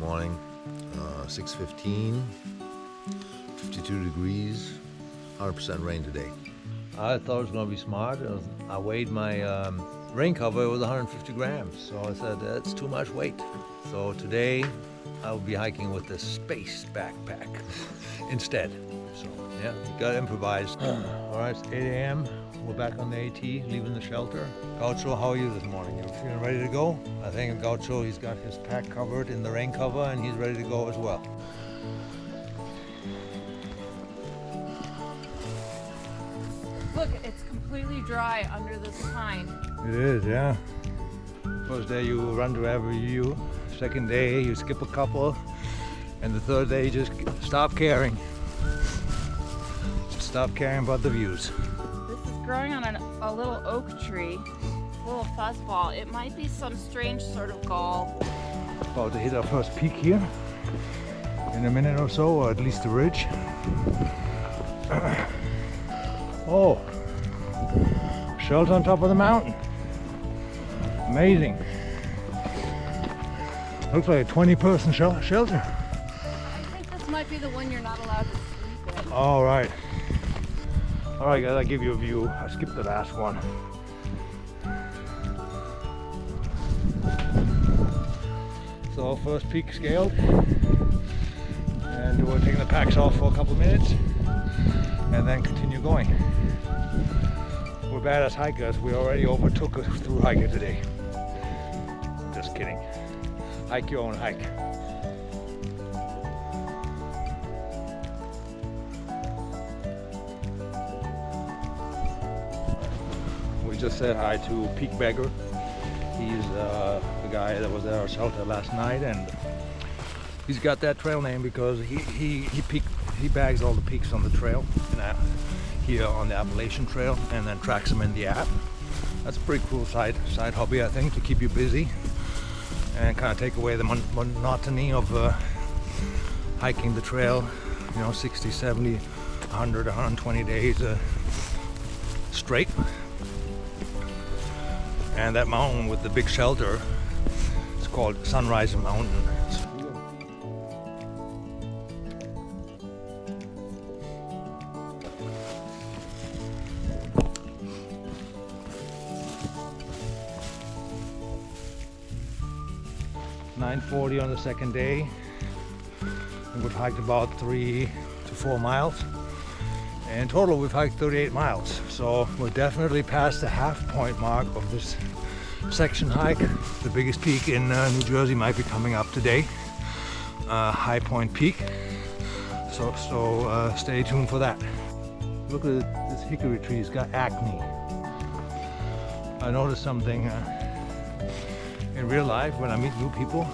morning, 6:15, 52 degrees, 100% rain today. I thought it was going to be smart. I weighed my rain cover, it was 150 grams. So I said, that's too much weight. So today I'll be hiking with the space backpack instead. So yeah, you gotta improvise. All right, it's 8 a.m. We're back on the AT, leaving the shelter. Gaucho, how are you this morning? You feeling ready to go? I think Gaucho, he's got his pack covered in the rain cover and he's ready to go as well. Look, it's completely dry under this pine. It is, yeah. First day you run to every view. Second day you skip a couple. And the third day you just stop caring. Just stop caring about the views. This is growing on a little oak tree. A little fuzzball. It might be some strange sort of gall. About to hit our first peak here in a minute or so, or at least the ridge. Oh, shelter on top of the mountain. Amazing. Looks like a 20-person shelter. I think this might be the one you're not allowed to sleep in. All right. All right, guys, I'll give you a view. I skipped the last one. So first peak scaled. And we're taking the packs off for a couple of minutes and then continue going. We're badass hikers. We already overtook a through hiker today. Just kidding. Hike your own hike. We just said hi to Peak Beggar. He's the guy that was at our shelter last night, and he's got that trail name because he bags all the peaks on the trail here on the Appalachian Trail and then tracks them in the app. That's a pretty cool side hobby, I think, to keep you busy and kind of take away the monotony of hiking the trail, 60, 70, 100, 120 days straight. And that mountain with the big shelter, it's called Sunrise Mountain. 9:40 on the second day. We've hiked about 3 to 4 miles. And in total, we've hiked 38 miles. So we're definitely past the half-point mark of this section hike. The biggest peak in New Jersey might be coming up today, Highpoint Peak. So stay tuned for that. Look at this hickory tree, it's got acne. I noticed something in real life when I meet new people.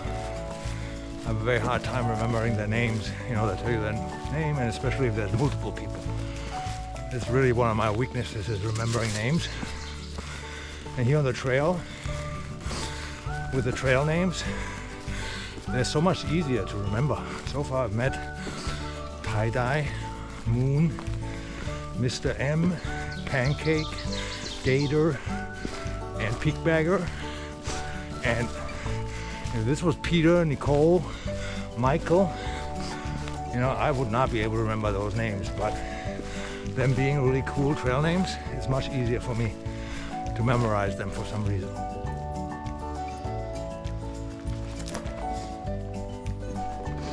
I have a very hard time remembering their names. They tell you their name, and especially if there's multiple people. It's really one of my weaknesses, is remembering names. And here on the trail, with the trail names, they're so much easier to remember. So far I've met Tie-Dye, Moon, Mr. M, Pancake, Gator, and Peak Bagger. And if this was Peter, Nicole, Michael, I would not be able to remember those names, but them being really cool trail names, it's much easier for me to memorize them for some reason.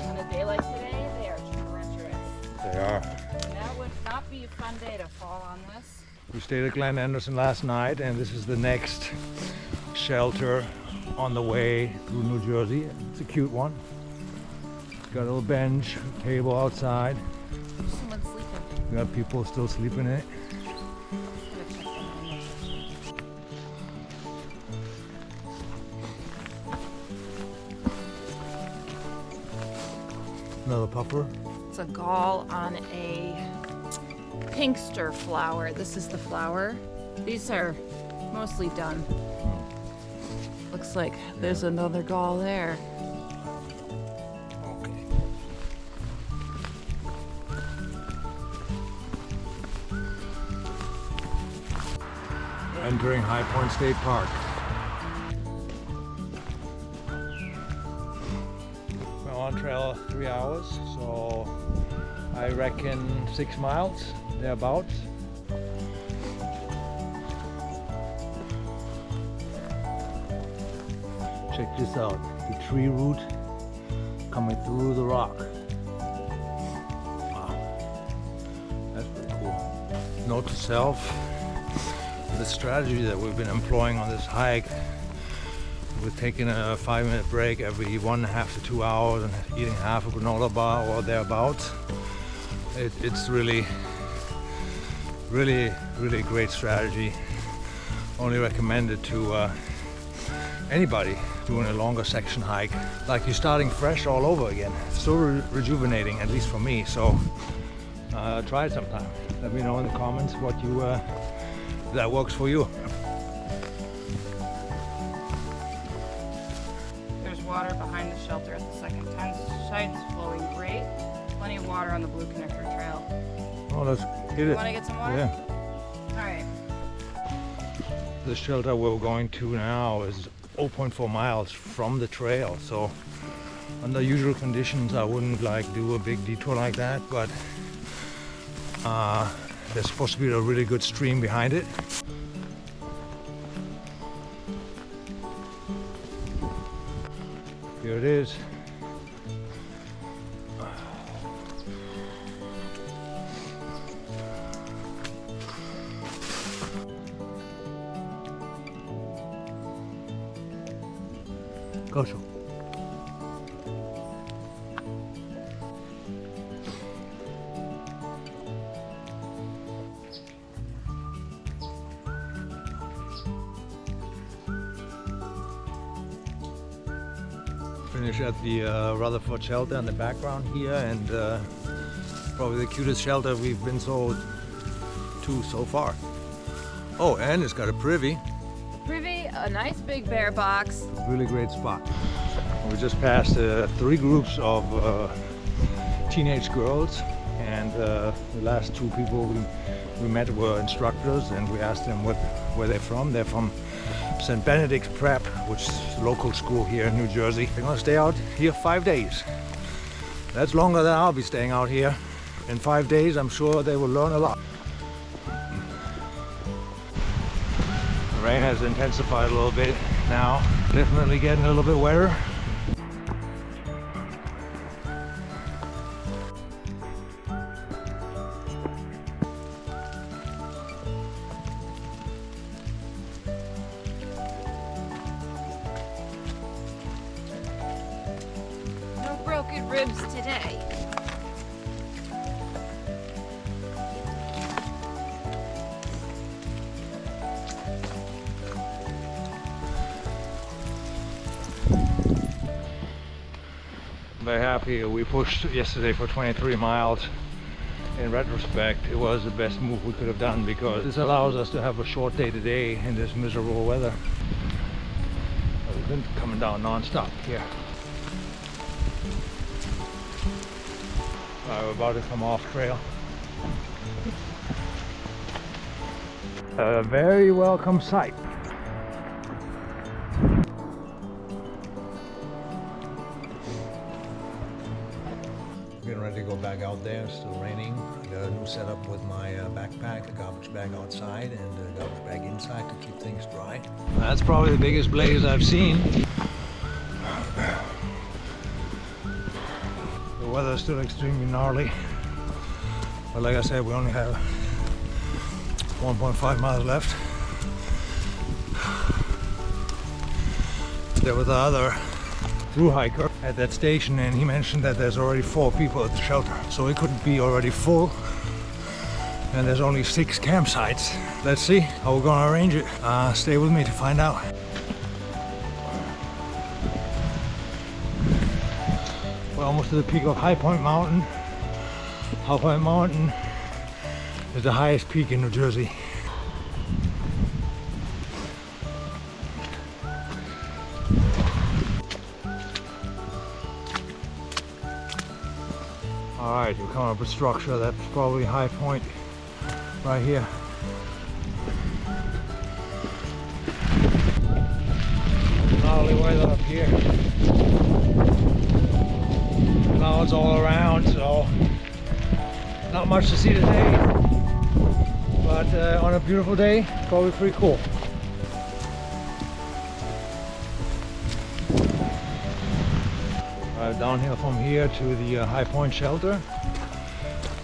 On a day like today, they are treacherous. They are. That would not be a fun day to fall on this. We stayed at Glen Anderson last night, and this is the next shelter on the way through New Jersey. It's a cute one. It's got a little bench, table outside. Someone's sleeping. We got people still sleeping in it. Another puffer. It's a gall on a pinkster flower. This is the flower. These are mostly done. Looks like there's another gall there. Okay. Entering Highpoint State Park. on trail 3 hours, so I reckon 6 miles, thereabouts. Check this out, the tree root coming through the rock. Wow, that's pretty cool. Note to self, the strategy that we've been employing on this hike, we're taking a 5-minute break every 1.5 to 2 hours and eating half a granola bar or thereabouts. It's really a great strategy. Only recommended to anybody doing a longer section hike. Like you're starting fresh all over again. It's so rejuvenating, at least for me. So try it sometime. Let me know in the comments what you that works for you. There's water behind the shelter at the second side's flowing great. Plenty of water on the Blue Connector Trail. Oh, let's get it. You want to get some water? Yeah. All right. The shelter we're going to now is 0.4 miles from the trail, so under usual conditions I wouldn't like do a big detour like that, but there's supposed to be a really good stream behind it. Here it is. Gaucho. Finish at the Rutherford Shelter in the background here, and probably the cutest shelter we've been to so far. Oh, and it's got a privy. Privy, a nice big bear box. Really great spot. We just passed 3 groups of teenage girls, and the last 2 people we met were instructors, and we asked them where they're from. They're from St. Benedict's Prep, which is a local school here in New Jersey. They're gonna stay out here 5 days. That's longer than I'll be staying out here. In 5 days, I'm sure they will learn a lot. The rain has intensified a little bit now. Definitely getting a little bit wetter. No broken ribs today. Very happy we pushed yesterday for 23 miles. In retrospect, it was the best move we could have done, because this allows us to have a short day today in this miserable weather. We've been coming down non-stop here. We're about to come off trail. A very welcome sight. Getting ready to go back out there. It's still raining. I got a new setup with my backpack, the garbage bag outside and the garbage bag inside to keep things dry. That's probably the biggest blaze I've seen. The weather is still extremely gnarly, but like I said, we only have 1.5 miles left. There was the other through hiker at that station, and he mentioned that there's already 4 people at the shelter, so it could be already full, and there's only 6 campsites. Let's see how we're gonna arrange it. Stay with me to find out. We're almost to the peak of Highpoint Mountain. Highpoint Mountain is the highest peak in New Jersey. Alright, we come up with structure. That's probably Highpoint right here. Gnarly weather up here. clouds all around, so not much to see today, but on a beautiful day, probably pretty cool. Downhill from here to the Highpoint Shelter.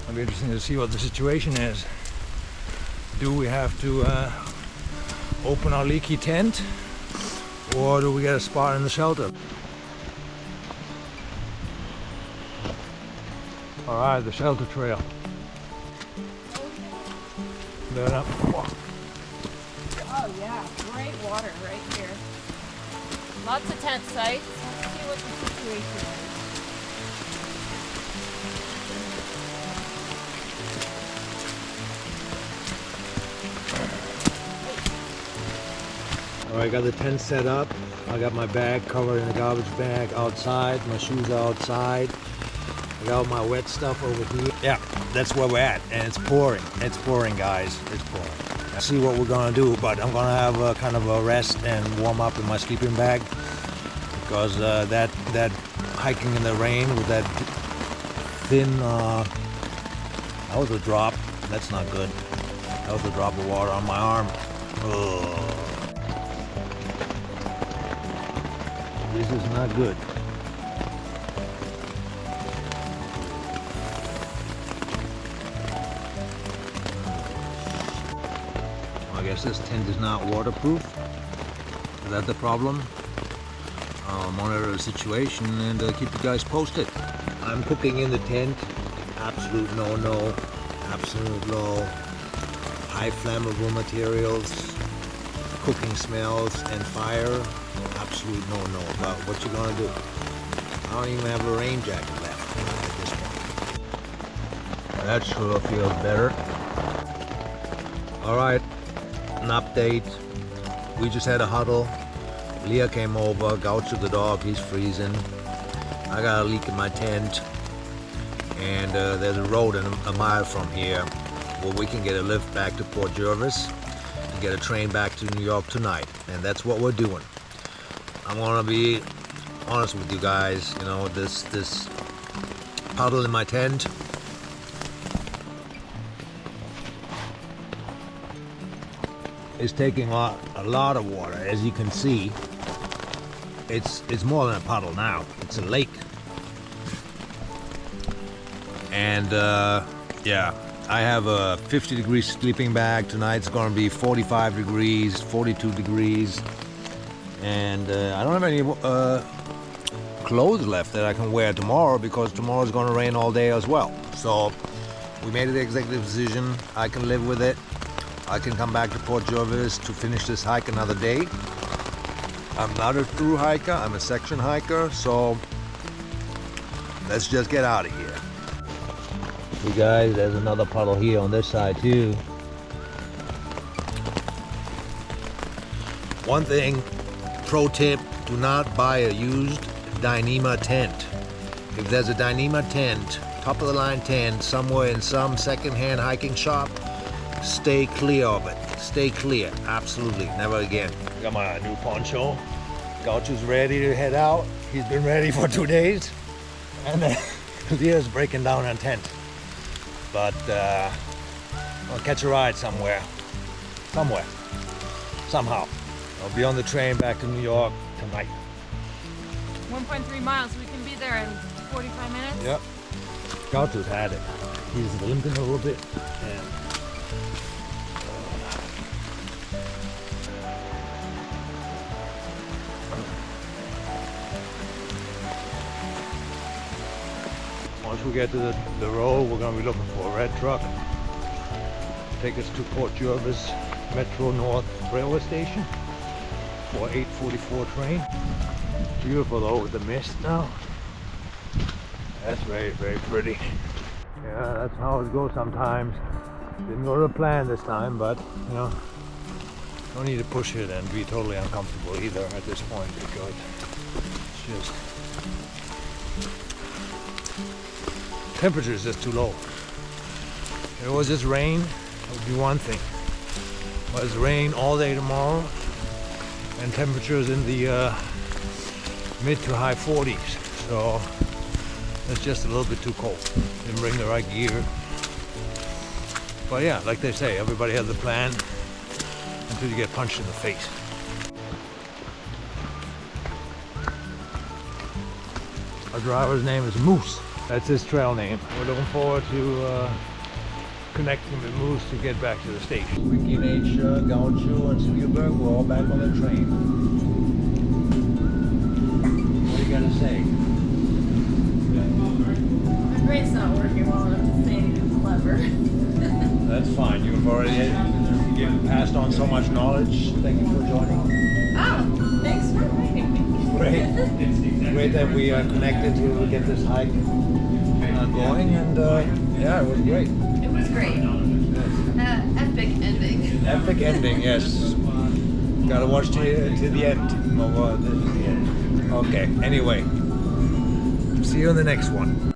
It'll be interesting to see what the situation is. Do we have to open our leaky tent, or do we get a spot in the shelter? Alright, the shelter trail. Oh yeah, great water right here. Lots of tent sites. Let's see what the situation is. Alright, got the tent set up. I got my bag covered in a garbage bag outside. My shoes are outside. I got all my wet stuff over here. Yeah, that's where we're at. And it's pouring. It's pouring, guys. It's pouring. I'll see what we're gonna do, but I'm gonna have a kind of a rest and warm up in my sleeping bag. Because that hiking in the rain with that thin, that was a drop. That's not good. That was a drop of water on my arm. Ugh. This is not good. I guess this tent is not waterproof. Is that the problem? I'll monitor the situation and keep you guys posted. I'm cooking in the tent. Absolute no-no. Absolute no. High flammable materials, cooking smells, and fire. Absolute no-no. But what you gonna do? I don't even have a rain jacket left at this point. That sure feels better. All right, an update. We just had a huddle. Leah came over, Gaucho the dog, he's freezing. I got a leak in my tent. And there's a road a mile from here where we can get a lift back to Port Jervis and get a train back to New York tonight. And that's what we're doing. I'm gonna be honest with you guys, you know, this puddle in my tent, is taking a lot of water. As you can see, it's more than a puddle now. It's a lake. And yeah, I have a 50-degree sleeping bag. Tonight's going to be 45 degrees, 42 degrees. And I don't have any clothes left that I can wear tomorrow because tomorrow's going to rain all day as well. So we made the executive decision. I can live with it. I can come back to Port Jervis to finish this hike another day. I'm not a through hiker, I'm a section hiker, so let's just get out of here. You guys, there's another puddle here on this side too. One thing, pro tip, do not buy a used Dyneema tent. If there's a Dyneema tent, top of the line tent, somewhere in some secondhand hiking shop, stay clear of it. Stay clear. Absolutely. Never again. Got my new poncho. Gaucho's ready to head out. He's been ready for 2 days. And Leah's breaking down her tent. But I'll catch a ride somewhere. Somewhere. Somehow. I'll be on the train back to New York tonight. 1.3 miles. We can be there in 45 minutes? Yep. Gaucho's had it. He's limping a little bit. And once we get to the road, we're going to be looking for a red truck. Take us to Port Jervis Metro North Railway Station for 8:44 train. Beautiful though with the mist now. That's very, very pretty. Yeah, that's how it goes sometimes. Didn't go to plan this time, but you know, don't need to push it and be totally uncomfortable either at this point because it's just temperature is just too low. If it was just rain, it would be one thing. But it's rain all day tomorrow and temperatures in the mid to high 40s. So It's just a little bit too cold. Didn't bring the right gear. But yeah, like they say, everybody has a plan until you get punched in the face. Our driver's name is Moose. That's his trail name. We're looking forward to connecting with Moose to get back to the station. Wiki Nature, Gaucho, and Spielberg, we're all back on the train. What do you gotta say? My brain's not working well enough to say anything clever. That's fine. You've already passed on so much knowledge. Thank you for joining. Oh, thanks for inviting me. Great. Great that we are connected to get this hike going, and yeah, it was great. It was great. Epic ending. Epic ending, yes. Gotta watch to the end. Okay, anyway. See you in the next one.